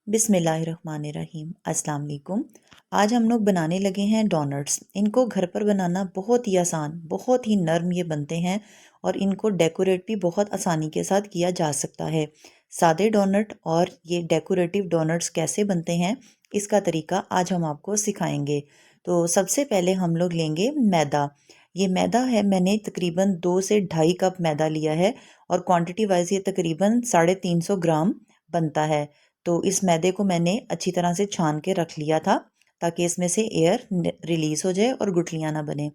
बिस्मिल्लाहिर्रहमानिर्रहीम। अस्सलाम वालेकुम। आज हम लोग बनाने लगे हैं डोनट्स। इनको घर पर बनाना बहुत ही आसान, बहुत ही नर्म ये बनते हैं और इनको डेकोरेट भी बहुत आसानी के साथ किया जा सकता है। सादे डोनट और ये डेकोरेटिव डोनट्स कैसे बनते हैं, इसका तरीका आज हम आपको सिखाएंगे। तो सबसे पहले हम लोग लेंगे मैदा। ये मैदा है, मैंने तकरीबन 2 से ढाई कप मैदा लिया है और क्वांटिटी वाइज ये तकरीबन 350 ग्राम बनता है। तो इस मैदे को मैंने अच्छी तरह से छान के रख लिया था ताकि इसमें से एयर रिलीज़ हो जाए और गुठलियाँ ना बने।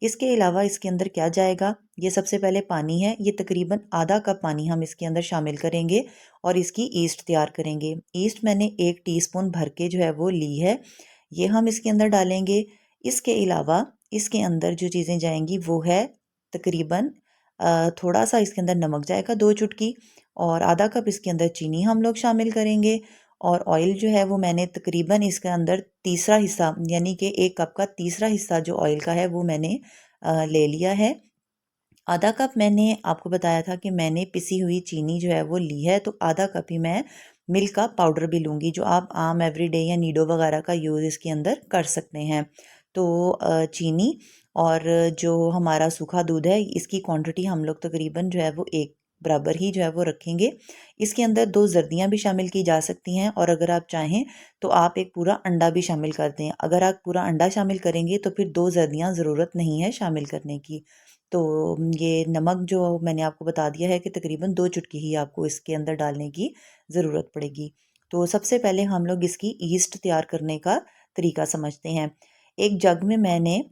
इसके अलावा इसके अंदर क्या जाएगा, ये सबसे पहले पानी है। ये तकरीबन आधा कप पानी हम इसके अंदर शामिल करेंगे और इसकी ईस्ट तैयार करेंगे। ईस्ट मैंने 1 टीस्पून भर के जो है वो ली है, ये हम इसके अंदर डालेंगे। इसके अलावा इसके अंदर जो चीज़ें जाएंगी वो है तकरीबन थोड़ा सा इसके अंदर नमक जाएगा 2 चुटकी और आधा कप इसके अंदर चीनी हम लोग शामिल करेंगे। और ऑयल जो है वो मैंने तकरीबन इसके अंदर तीसरा हिस्सा, यानी कि 1 कप का तीसरा हिस्सा जो ऑयल का है वो मैंने ले लिया है। आधा कप मैंने आपको बताया था कि मैंने पिसी हुई चीनी जो है वो ली है, तो आधा कप ही मैं मिल्क का पाउडर भी लूँगी, जो आप आम एवरीडे या नीडो वगैरह का यूज़ इसके अंदर कर सकते हैं। तो चीनी और जो हमारा सूखा दूध है, इसकी क्वांटिटी हम लोग तकरीबन जो है वो एक बराबर ही जो है वो रखेंगे। इसके अंदर 2 जर्दियाँ भी शामिल की जा सकती हैं और अगर आप चाहें तो आप एक पूरा अंडा भी शामिल कर दें। अगर आप पूरा अंडा शामिल करेंगे तो फिर 2 जर्दियाँ ज़रूरत नहीं है शामिल करने की। तो ये नमक जो मैंने आपको बता दिया है कि तकरीबन 2 चुटकी ही आपको इसके अंदर डालने की ज़रूरत पड़ेगी। तो सबसे पहले हम लोग इसकी ईस्ट तैयार करने का तरीका समझते हैं। एक जग में मैंने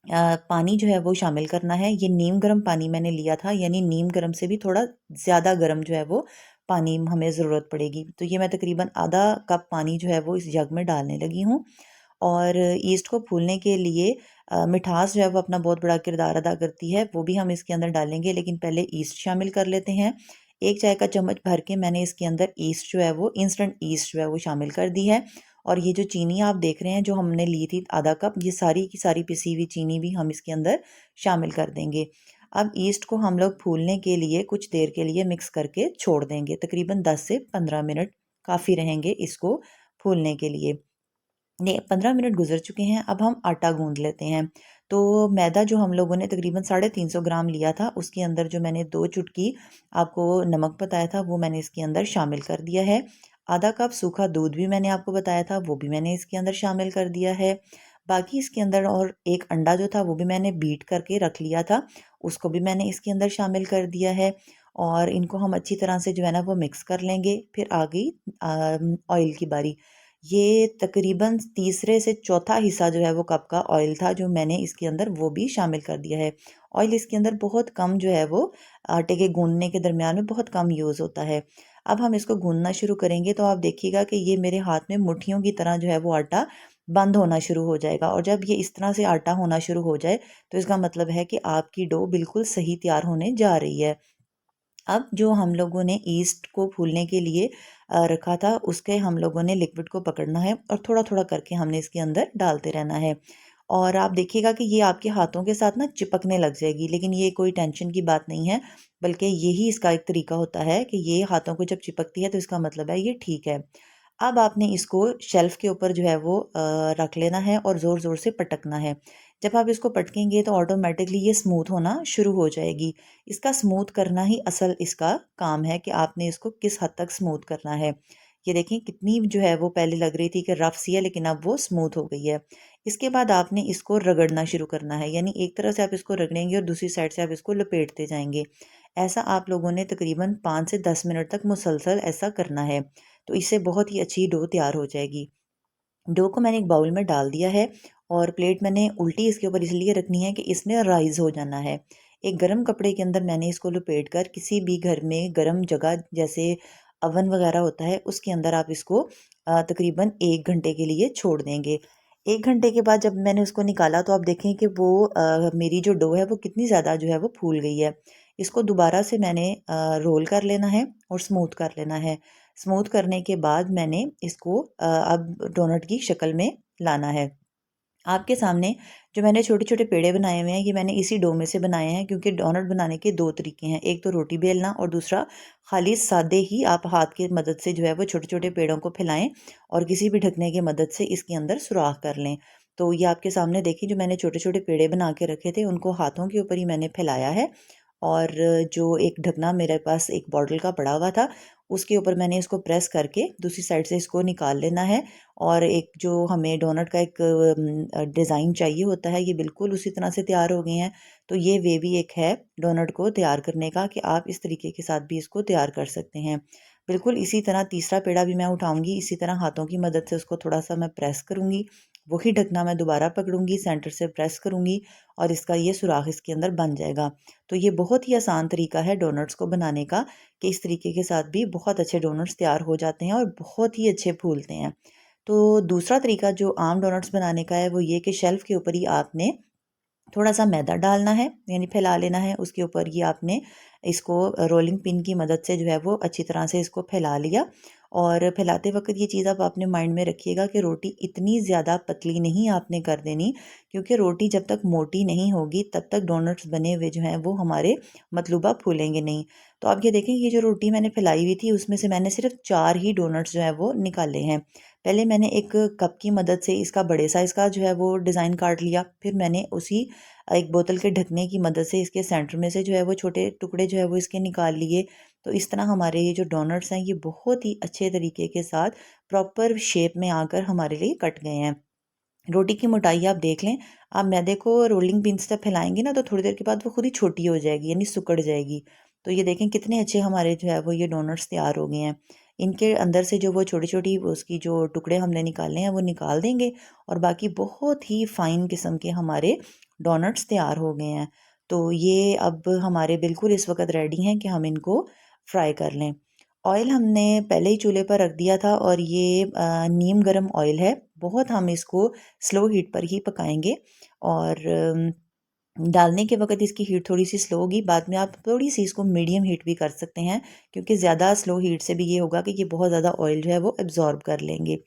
पानी जो है वो शामिल करना है। ये नीम गर्म पानी मैंने लिया था, यानी नीम गर्म से भी थोड़ा ज़्यादा गर्म जो है वो पानी हमें ज़रूरत पड़ेगी। तो ये मैं तकरीबन आधा कप पानी जो है वो इस जग में डालने लगी हूँ। और ईस्ट को फूलने के लिए मिठास जो है वो अपना बहुत बड़ा किरदार अदा करती है, वो भी हम इसके अंदर डालेंगे, लेकिन पहले ईस्ट शामिल कर लेते हैं। 1 चाय का चम्मच भर के मैंने इसके अंदर ईस्ट जो है वो इंस्टेंट ईस्ट जो है वो शामिल कर दी है। और ये जो चीनी आप देख रहे हैं जो हमने ली थी आधा कप, ये सारी की सारी पिसी हुई चीनी भी हम इसके अंदर शामिल कर देंगे। अब ईस्ट को हम लोग फूलने के लिए कुछ देर के लिए मिक्स करके छोड़ देंगे, तकरीबन 10 से 15 मिनट काफ़ी रहेंगे इसको फूलने के लिए। ने 15 मिनट गुजर चुके हैं, अब हम आटा गूंद लेते हैं। तो मैदा जो हम लोगों ने तकरीबन 350 ग्राम लिया था, उसके अंदर जो मैंने 2 चुटकी आपको नमक बताया था वो मैंने इसके अंदर शामिल कर दिया है। आधा कप सूखा दूध भी मैंने आपको बताया था, वो भी मैंने इसके अंदर शामिल कर दिया है। बाकी इसके अंदर और एक अंडा जो था वो भी मैंने बीट करके रख लिया था, उसको भी मैंने इसके अंदर शामिल कर दिया है। और इनको हम अच्छी तरह से जो है ना वो मिक्स कर लेंगे। फिर आ गई ऑयल की बारी। ये तकरीबन तीसरे से चौथा हिस्सा जो है वो कप का ऑयल था जो मैंने इसके अंदर वो भी शामिल कर दिया है। ऑयल इसके अंदर बहुत कम जो है वो आटे के गूंदने के दरमियान में बहुत कम यूज़ होता है। अब हम इसको गूंदना शुरू करेंगे तो आप देखिएगा कि ये मेरे हाथ में मुट्ठियों की तरह जो है वो आटा बंद होना शुरू हो जाएगा, और जब ये इस तरह से आटा होना शुरू हो जाए तो इसका मतलब है कि आपकी डो बिल्कुल सही तैयार होने जा रही है। अब जो हम लोगों ने ईस्ट को फूलने के लिए रखा था, उसके हम लोगों ने लिक्विड को पकड़ना है और थोड़ा थोड़ा करके हमने इसके अंदर डालते रहना है। और आप देखिएगा कि ये आपके हाथों के साथ ना चिपकने लग जाएगी, लेकिन ये कोई टेंशन की बात नहीं है, बल्कि यही इसका एक तरीका होता है कि ये हाथों को जब चिपकती है तो इसका मतलब है ये ठीक है। अब आपने इसको शेल्फ के ऊपर जो है वो रख लेना है और ज़ोर ज़ोर से पटकना है। जब आप इसको पटकेंगे तो ऑटोमेटिकली ये स्मूथ होना शुरू हो जाएगी। इसका स्मूथ करना ही असल इसका काम है कि आपने इसको किस हद तक स्मूथ करना है। ये देखें कितनी जो है वो पहले लग रही थी कि रफ सी है, लेकिन अब वो स्मूथ हो गई है। इसके बाद आपने इसको रगड़ना शुरू करना है, यानी एक तरह से आप इसको रगड़ेंगे और दूसरी साइड से आप इसको लपेटते जाएंगे। ऐसा आप लोगों ने तकरीबन 5 से 10 मिनट तक मुसलसल ऐसा करना है, तो इससे बहुत ही अच्छी डो तैयार हो जाएगी। डो को मैंने एक बाउल में डाल दिया है और प्लेट मैंने उल्टी इसके ऊपर इसलिए रखनी है कि इसने राइज हो जाना है। एक गर्म कपड़े के अंदर मैंने इसको लपेट कर किसी भी घर में गर्म जगह जैसे अवन वगैरह होता है उसके अंदर आप इसको तकरीबन 1 घंटे के लिए छोड़ देंगे। 1 घंटे के बाद जब मैंने उसको निकाला तो आप देखें कि वो मेरी जो डो है वो कितनी ज़्यादा जो है वो फूल गई है। इसको दोबारा से मैंने रोल कर लेना है और स्मूथ कर लेना है। स्मूथ करने के बाद मैंने इसको अब डोनट की शक्ल में लाना है। आपके सामने जो मैंने छोटे-छोटे पेड़े बनाए हुए हैं, ये मैंने इसी डो में से बनाए हैं, क्योंकि डोनट बनाने के 2 तरीके हैं। एक तो रोटी बेलना और दूसरा खाली सादे ही आप हाथ की मदद से जो है वो छोटे-छोटे पेड़ों को फैलाएँ और किसी भी ढकने की मदद से इसके अंदर सुराख कर लें। तो ये आपके सामने देखिए, जो मैंने छोटे-छोटे पेड़े बना के रखे थे, उनको हाथों के ऊपर ही मैंने फैलाया है और जो एक ढकना मेरे पास एक बॉटल का पड़ा हुआ था, उसके ऊपर मैंने इसको प्रेस करके दूसरी साइड से इसको निकाल लेना है। और एक जो हमें डोनट का एक डिज़ाइन चाहिए होता है, ये बिल्कुल उसी तरह से तैयार हो गए हैं। तो ये वे भी एक है डोनट को तैयार करने का, कि आप इस तरीके के साथ भी इसको तैयार कर सकते हैं। बिल्कुल इसी तरह तीसरा पेड़ा भी मैं उठाऊँगी, इसी तरह हाथों की मदद से उसको थोड़ा-सा मैं प्रेस करूँगी। वही ढकना मैं दोबारा पकड़ूँगी, सेंटर से प्रेस करूँगी और इसका ये सुराख इसके अंदर बन जाएगा। तो ये बहुत ही आसान तरीका है डोनट्स को बनाने का, कि इस तरीके के साथ भी बहुत अच्छे डोनट्स तैयार हो जाते हैं और बहुत ही अच्छे फूलते हैं। तो दूसरा तरीका जो आम डोनट्स बनाने का है, वो ये कि शेल्फ़ के ऊपर ही आपने थोड़ा-सा मैदा डालना है, यानी फैला लेना है। उसके ऊपर ये आपने इसको रोलिंग पिन की मदद से जो है वो अच्छी तरह से इसको फैला लिया। और फैलाते वक़्त ये चीज़ आप अपने माइंड में रखिएगा कि रोटी इतनी ज़्यादा पतली नहीं आपने कर देनी, क्योंकि रोटी जब तक मोटी नहीं होगी तब तक डोनट्स बने हुए जो हैं वो हमारे मतलूबा फूलेंगे नहीं। तो आप ये देखें, ये जो रोटी मैंने फैलाई हुई थी, उसमें से मैंने सिर्फ़ 4 ही डोनट्स जो है वो निकाले हैं। पहले मैंने एक कप की मदद से इसका बड़े साइज़ का जो है वो डिज़ाइन काट लिया। फिर मैंने उसी एक बोतल के ढकने की मदद से इसके सेंटर में से जो है वो छोटे टुकड़े जो है वो इसके निकाल लिए। तो इस तरह हमारे ये जो डोनट्स हैं, ये बहुत ही अच्छे तरीके के साथ प्रॉपर शेप में आकर हमारे लिए कट गए हैं। रोटी की मोटाई आप देख लें। आप मैदे को रोलिंग पिन से फैलाएँगे ना, तो थोड़ी देर के बाद वो खुद ही छोटी हो जाएगी, यानी सिकुड़ जाएगी। तो ये देखें कितने अच्छे हमारे जो है वो ये डोनट्स तैयार हो गए हैं। इनके अंदर से जो वो छोटी-छोटी उसकी जो टुकड़े हमने निकालने हैं वो निकाल देंगे और बाकी बहुत ही फ़ाइन किस्म के हमारे डोनट्स तैयार हो गए हैं। तो ये अब हमारे बिल्कुल इस वक़्त रेडी हैं कि हम इनको फ्राई कर लें। ऑयल हमने पहले ही चूल्हे पर रख दिया था और ये नीम गर्म ऑयल है। बहुत हम इसको स्लो हीट पर ही पकाएँगे और डालने के वक़्त इसकी हीट थोड़ी-सी स्लो होगी, बाद में आप थोड़ी-सी इसको मीडियम हीट भी कर सकते हैं, क्योंकि ज़्यादा स्लो हीट से भी ये होगा कि ये बहुत ज़्यादा ऑयल जो है वो एब्ज़ॉर्ब कर लेंगे।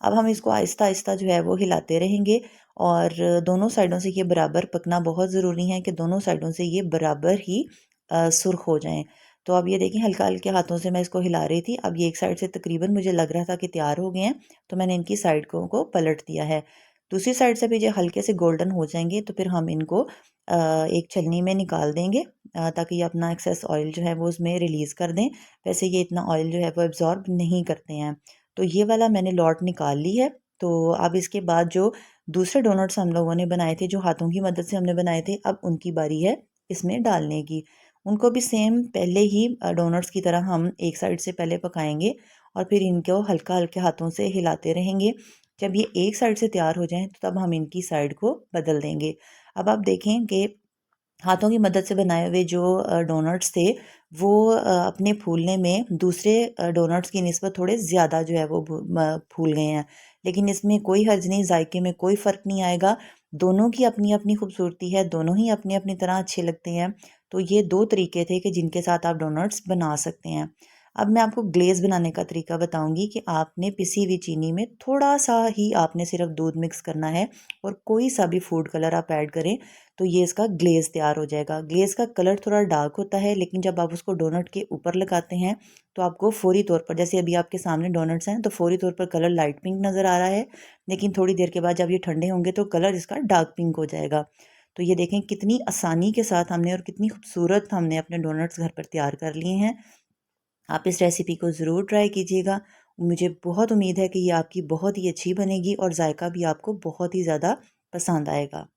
अब हम इसको आहिस्ता-आहिस्ता जो है वो हिलाते रहेंगे और दोनों साइडों से ये बराबर पकना बहुत ज़रूरी है, कि दोनों साइडों से ये बराबर ही सुर्ख़ हो जाएँ। तो अब ये देखिए, हल्का-हल्के हाथों से मैं इसको हिला रही थी। अब ये एक साइड से तकरीबन मुझे लग रहा था कि तैयार हो गए हैं, तो मैंने इनकी साइड को पलट दिया है। दूसरी साइड से भी ये हल्के से गोल्डन हो जाएँगे, तो फिर हम इनको एक छलनी में निकाल देंगे, ताकि ये अपना एक्सेस ऑयल जो है वो उसमें रिलीज़ कर दें। वैसे ये इतना ऑयल जो है वो एब्ज़ॉर्ब नहीं करते हैं। तो ये वाला मैंने लॉट निकाल ली है। तो अब इसके बाद जो दूसरे डोनट्स हम लोगों ने बनाए थे, जो हाथों की मदद से हमने बनाए थे, अब उनकी बारी है इसमें डालने की। उनको भी सेम पहले ही डोनट्स की तरह हम एक साइड से पहले पकाएँगे और फिर इनको हल्का-हल्के हाथों से हिलाते रहेंगे। जब ये एक साइड से तैयार हो जाएँ, तो तब हम इनकी साइड को बदल देंगे। अब आप देखें कि हाथों की मदद से बनाए हुए जो डोनट्स थे, वो अपने फूलने में दूसरे डोनट्स की निस्बत थोड़े ज़्यादा जो है वो फूल गए हैं। लेकिन इसमें कोई हर्ज नहीं, जायके में कोई फ़र्क नहीं आएगा। दोनों की अपनी-अपनी खूबसूरती है, दोनों ही अपनी-अपनी तरह अच्छे लगते हैं। तो ये 2 तरीके थे कि जिनके साथ आप डोनट्स बना सकते हैं। अब मैं आपको ग्लेज़ बनाने का तरीका बताऊँगी, कि आपने पिसी हुई चीनी में थोड़ा-सा ही आपने सिर्फ़ दूध मिक्स करना है और कोई सा भी फूड कलर आप ऐड करें, तो ये इसका ग्लेज़ तैयार हो जाएगा। ग्लेज़ का कलर थोड़ा डार्क होता है, लेकिन जब आप उसको डोनट के ऊपर लगाते हैं, तो आपको फ़ौरी तौर पर, जैसे अभी आपके सामने डोनट्स हैं, तो फ़ौरी तौर पर कलर लाइट पिंक नज़र आ रहा है, लेकिन थोड़ी देर के बाद जब ये ठंडे होंगे तो कलर इसका डार्क पिंक हो जाएगा। तो ये देखें कितनी आसानी के साथ हमने और कितनी खूबसूरत हमने अपने डोनट्स घर पर तैयार कर लिए हैं। आप इस रेसिपी को ज़रूर ट्राई कीजिएगा। मुझे बहुत उम्मीद है कि ये आपकी बहुत ही अच्छी बनेगी और जायका भी आपको बहुत ही ज़्यादा पसंद आएगा।